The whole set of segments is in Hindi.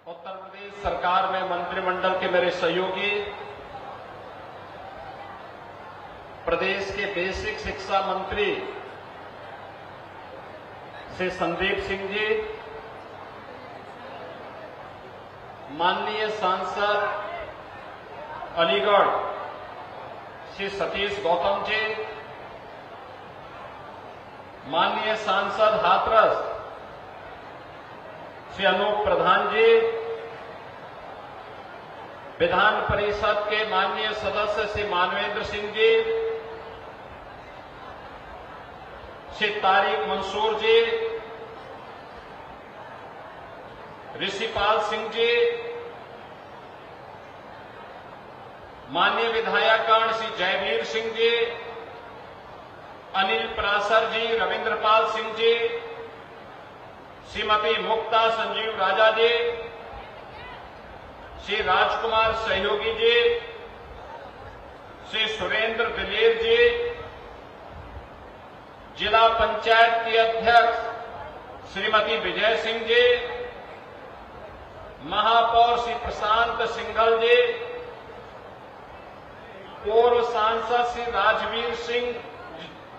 उत्तर प्रदेश सरकार में मंत्रिमंडल के मेरे सहयोगी, प्रदेश के बेसिक शिक्षा मंत्री श्री संदीप सिंह जी, माननीय सांसद अलीगढ़ श्री सतीश गौतम जी, माननीय सांसद हाथरस श्री अनूप प्रधान जी, विधान परिषद के माननीय सदस्य श्री मानवेंद्र सिंह जी, श्री तारिक मंसूर जी, ऋषिपाल सिंह जी, माननीय विधायकगण श्री जयवीर सिंह जी, अनिल परासर जी, रविंद्रपाल सिंह जी, श्रीमती मुक्ता संजीव राजा जी, श्री राजकुमार सहयोगी जी, श्री सुरेंद्र दिलेर जी, जिला पंचायत की अध्यक्ष श्रीमती विजय सिंह जी, महापौर श्री प्रशांत सिंघल जी, पूर्व सांसद श्री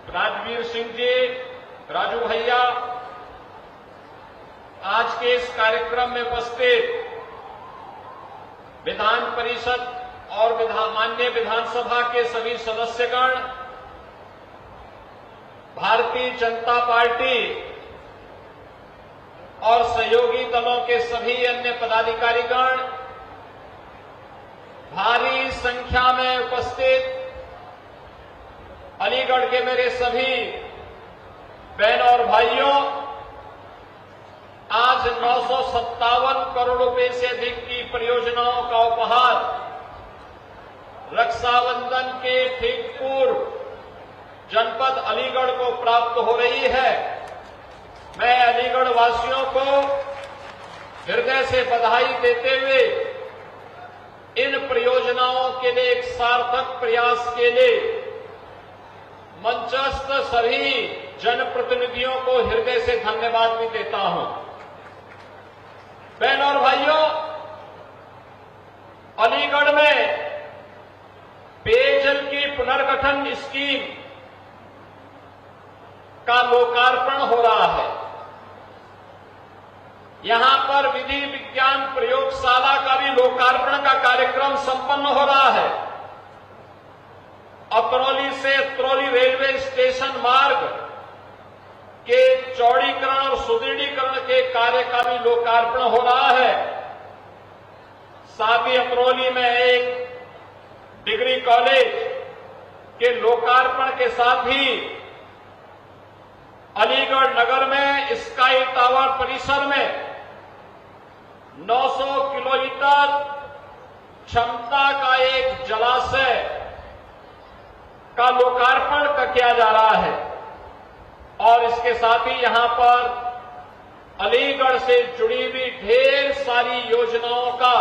राजवीर सिंह जी, राजू भैया, आज के इस कार्यक्रम में उपस्थित विधान परिषद और माननीय विधानसभा के सभी सदस्यगण, भारतीय जनता पार्टी और सहयोगी दलों के सभी अन्य पदाधिकारीगण, भारी संख्या में उपस्थित अलीगढ़ के मेरे सभी बहन और भाइयों, आज 957 करोड़ रुपए से अधिक की परियोजनाओं का उपहार रक्षाबंधन के ठीक पूर्व जनपद अलीगढ़ को प्राप्त हो रही है। मैं अलीगढ़ वासियों को हृदय से बधाई देते हुए इन परियोजनाओं के लिए एक सार्थक प्रयास के लिए मंचस्थ सभी जनप्रतिनिधियों को हृदय से धन्यवाद भी देता हूं। बहन और भाइयों, अलीगढ़ में पेयजल की पुनर्गठन स्कीम का लोकार्पण हो रहा है। यहां पर विधि विज्ञान प्रयोगशाला का भी लोकार्पण का कार्यक्रम संपन्न हो रहा है। अतरौली से अतरौली रेलवे स्टेशन मार्ग के चौड़ीकरण और सुदृढ़ीकरण के कार्य का भी लोकार्पण हो रहा है। साथ ही अतरौली में एक डिग्री कॉलेज के लोकार्पण के साथ ही अलीगढ़ नगर में स्काई टावर परिसर में 900 किलोलीटर क्षमता का एक जलाशय का लोकार्पण किया जा रहा है। और इसके साथ ही यहां पर अलीगढ़ से जुड़ी हुई ढेर सारी योजनाओं का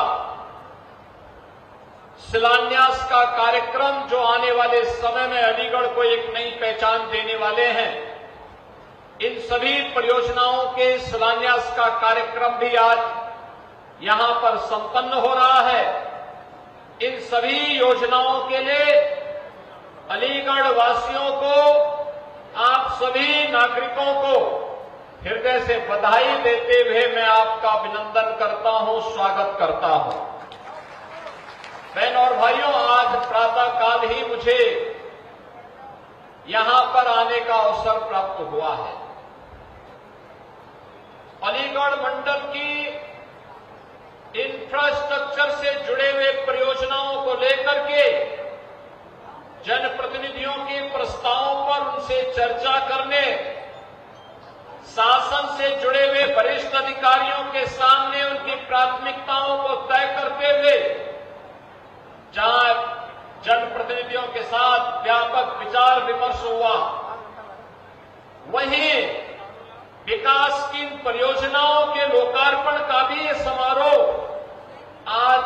शिलान्यास का कार्यक्रम जो आने वाले समय में अलीगढ़ को एक नई पहचान देने वाले हैं, इन सभी परियोजनाओं के शिलान्यास का कार्यक्रम भी आज यहां पर संपन्न हो रहा है। इन सभी योजनाओं के लिए अलीगढ़ वासियों को, आप सभी नागरिकों को हृदय से बधाई देते हुए मैं आपका अभिनंदन करता हूं, स्वागत करता हूं। बहन और भाइयों, आज प्रातःकाल ही मुझे यहां पर आने का अवसर प्राप्त हुआ है। अलीगढ़ मंडल की इंफ्रास्ट्रक्चर से जुड़े हुए परियोजनाओं को लेकर के जनप्रतिनिधियों के प्रस्तावों पर उनसे चर्चा करने, शासन से जुड़े हुए वरिष्ठ अधिकारियों के सामने उनकी प्राथमिकताओं को तय करते हुए, जहां जनप्रतिनिधियों के साथ व्यापक विचार विमर्श हुआ, वहीं विकास की इन परियोजनाओं के लोकार्पण का भी ये समारोह आज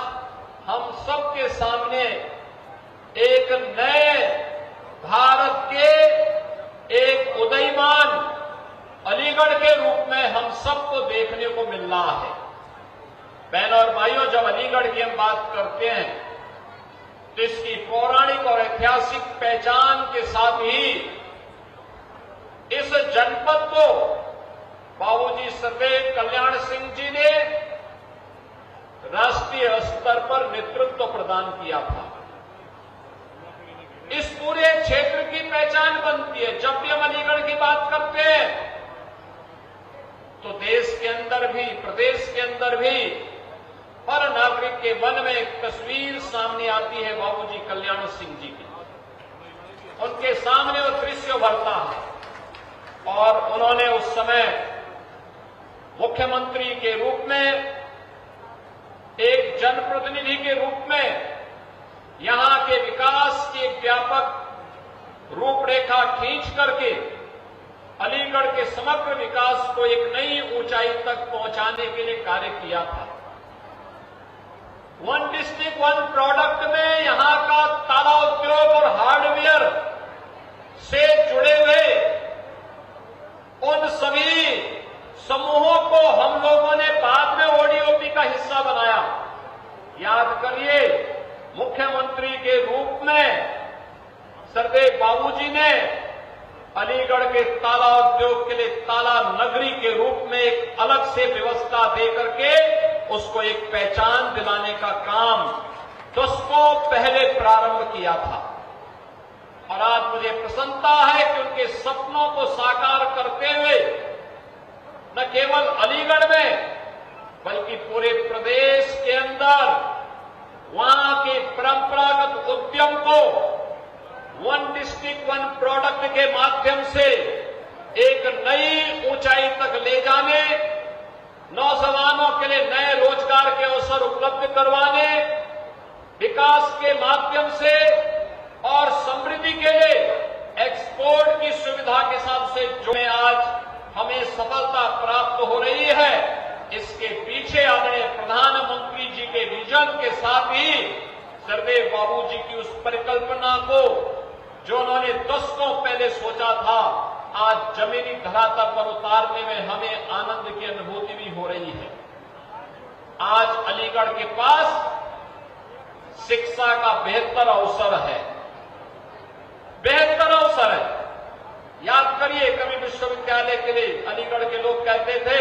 हम सबके सामने एक नए भारत के एक उदयमान अलीगढ़ के रूप में हम सबको देखने को मिल रहा है। बहनों और भाइयों, जब अलीगढ़ की हम बात करते हैं तो इसकी पौराणिक और ऐतिहासिक पहचान के साथ ही इस जनपद को बाबूजी सर्वदेव कल्याण सिंह जी ने राष्ट्रीय स्तर पर नेतृत्व प्रदान किया था। इस पूरे क्षेत्र की पहचान बनती है। जब भी हम अलीगढ़ की बात करते हैं तो देश के अंदर भी, प्रदेश के अंदर भी हर नागरिक के मन में एक तस्वीर सामने आती है बाबूजी कल्याण सिंह जी की। उनके सामने वो दृश्य उभरता है और उन्होंने उस समय मुख्यमंत्री के रूप में, एक जनप्रतिनिधि के रूप में यहां के विकास की एक व्यापक रूपरेखा खींच करके अलीगढ़ के समग्र विकास को एक नई ऊंचाई तक पहुंचाने के लिए कार्य किया था। वन डिस्ट्रिक्ट वन प्रोडक्ट में यहां का ताला उद्योग और हार्डवेयर से जुड़े हुए उन सभी समूहों को हम लोगों ने बाद में ओडीओपी का हिस्सा बनाया। याद करिए, मुख्यमंत्री के रूप में सरदेव बाबूजी ने अलीगढ़ के ताला उद्योग के लिए ताला नगरी के रूप में एक अलग से व्यवस्था देकर के उसको एक पहचान दिलाने का काम तो उसको पहले प्रारंभ किया था। और आज मुझे प्रसन्नता है कि उनके सपनों को साकार करते हुए न केवल अलीगढ़ में बल्कि पूरे प्रदेश के अंदर वहां के परंपरागत उद्यम को वन डिस्ट्रिक्ट वन प्रोडक्ट के माध्यम से एक नई ऊंचाई तक ले जाने, नौजवानों के लिए नए रोजगार के अवसर उपलब्ध करवाने, विकास के माध्यम से और समृद्धि के लिए एक्सपोर्ट की सुविधा के साथ से जो आज हमें सफलता प्राप्त हो रही है, इसके पीछे आदरणीय प्रधानमंत्री जी के विजन के साथ ही सरदेव बाबूजी की उस परिकल्पना को जो उन्होंने दशकों पहले सोचा था, आज जमीनी धरातल पर उतारने में हमें आनंद की अनुभूति भी हो रही है। आज अलीगढ़ के पास शिक्षा का बेहतर अवसर है, बेहतर अवसर है। याद करिए, कभी विश्वविद्यालय के लिए अलीगढ़ के लोग कहते थे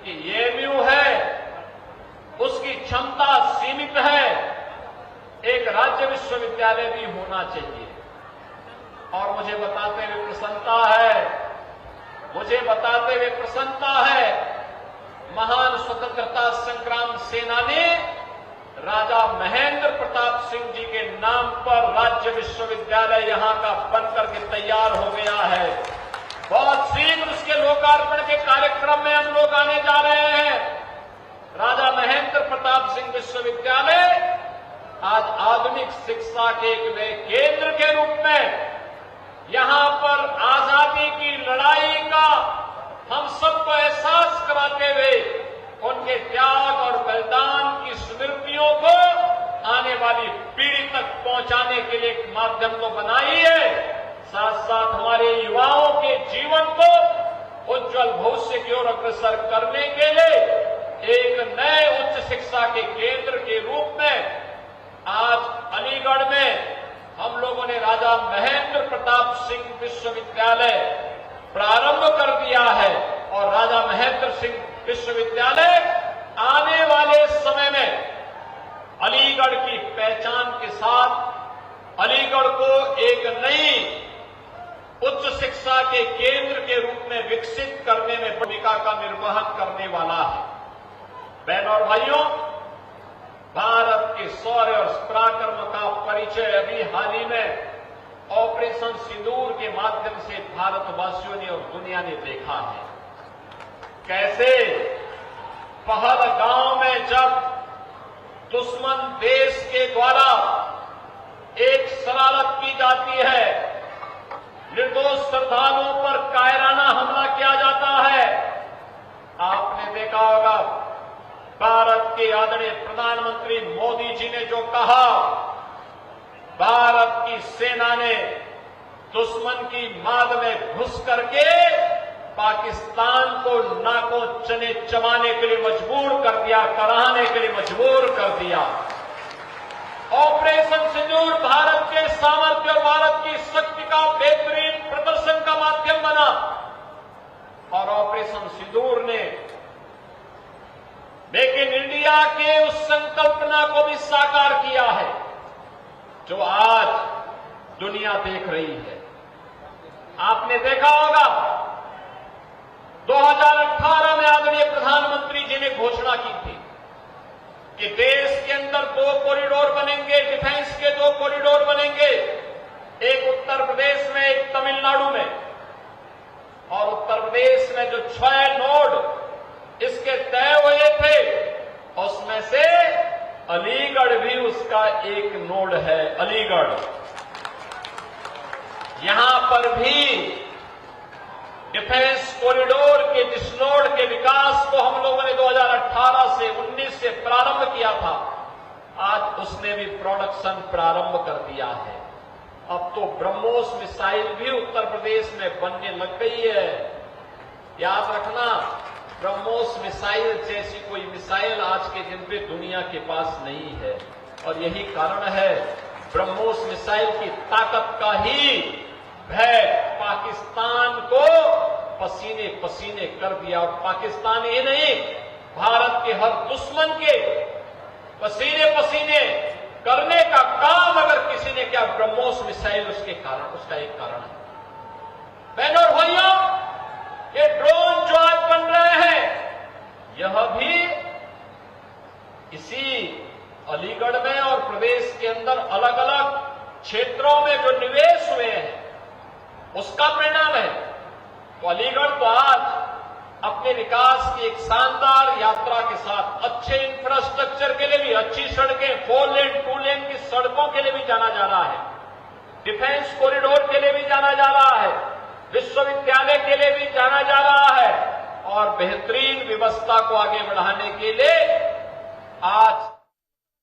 कि एएमयू है, उसकी क्षमता सीमित है, एक राज्य विश्वविद्यालय भी होना चाहिए। और मुझे बताते हुए प्रसन्नता है, महान स्वतंत्रता संग्राम सेनानी राजा महेंद्र प्रताप सिंह जी के नाम पर राज्य विश्वविद्यालय यहां का बनकर के तैयार हो गया है। बहुत शीघ्र उसके लोकार्पण के कार्यक्रम में हम लोग आने जा रहे हैं। राजा महेंद्र प्रताप सिंह विश्वविद्यालय आज आधुनिक शिक्षा के एक नए केंद्र के रूप में यहां पर आजादी की लड़ाई का हम सबको एहसास कराते हुए उनके त्याग और बलिदान की स्मृतियों को आने वाली पीढ़ी तक पहुंचाने के लिए एक माध्यम तो बनाई है, साथ साथ हमारे युवाओं के जीवन को उज्जवल भविष्य की ओर अग्रसर करने के लिए एक नए उच्च शिक्षा के केंद्र के रूप में आज अलीगढ़ में हम लोगों ने राजा महेंद्र प्रताप सिंह विश्वविद्यालय प्रारंभ कर दिया है। और राजा महेंद्र सिंह विश्वविद्यालय आने वाले समय में अलीगढ़ की पहचान के साथ अलीगढ़ को एक नई उच्च शिक्षा के केंद्र के रूप में विकसित करने में भूमिका का निर्वहन करने वाला है। बहनों और भाइयों, भारत के शौर्य और पराक्रम का परिचय अभी हाल ही में ऑपरेशन सिंदूर के माध्यम से भारतवासियों ने और दुनिया ने देखा है। कैसे पहलगांव में जब दुश्मन देश के द्वारा एक शरारत की जाती है, निर्दोष श्रद्धालुओं पर कायराना हमला किया जाता है, आपने देखा होगा भारत के आदरणीय प्रधानमंत्री मोदी जी ने जो कहा, भारत की सेना ने दुश्मन की माद में घुस करके पाकिस्तान को नाकों चने चबाने के लिए मजबूर कर दिया, कराहने के लिए मजबूर कर दिया। ऑपरेशन सिंदूर भारत के सामर्थ्य और भारत की शक्ति का बेहतरीन प्रदर्शन का माध्यम बना और ऑपरेशन सिंदूर ने मेक इन इंडिया के उस संकल्पना को भी साकार किया है जो आज दुनिया देख रही है। आपने देखा होगा 2018 में आदरणीय प्रधानमंत्री जी ने घोषणा की थी कि देश के अंदर 2 कॉरिडोर बनेंगे, डिफेंस के 2 कॉरिडोर बनेंगे, एक उत्तर प्रदेश में, एक तमिलनाडु में। और उत्तर प्रदेश में जो 6 नोड इसके तय हुए थे उसमें से अलीगढ़ भी उसका एक नोड है। अलीगढ़, यहां पर भी डिफेंस कॉरिडोर के जिस नोड के विकास को हम लोगों ने 2018 से 19 से प्रारंभ किया था, आज उसने भी प्रोडक्शन प्रारंभ कर दिया है। अब तो ब्रह्मोस मिसाइल भी उत्तर प्रदेश में बनने लग गई है। याद रखना, ब्रह्मोस मिसाइल जैसी कोई मिसाइल आज के दिन पे दुनिया के पास नहीं है और यही कारण है ब्रह्मोस मिसाइल की ताकत का ही भय पाकिस्तान को पसीने पसीने कर दिया। और पाकिस्तान ही नहीं, भारत के हर दुश्मन के पसीने पसीने करने का काम अगर किसी ने किया, ब्रह्मोस मिसाइल उसका एक कारण है। बहनों और भाइयों, ये ड्रोन जो आज बन रहे हैं, यह भी इसी अलीगढ़ में और प्रदेश के अंदर अलग अलग क्षेत्रों में जो निवेश हुए हैं उसका परिणाम है। तो अलीगढ़ तो आज अपने विकास की एक शानदार यात्रा के साथ अच्छे इंफ्रास्ट्रक्चर के लिए भी, अच्छी सड़कें, 4 लेन 2 लेन की सड़कों के लिए भी जाना जा रहा है, डिफेंस कॉरिडोर के लिए भी जाना जा रहा है, विश्वविद्यालय के लिए भी जाना जा रहा है और बेहतरीन व्यवस्था को आगे बढ़ाने के लिए आज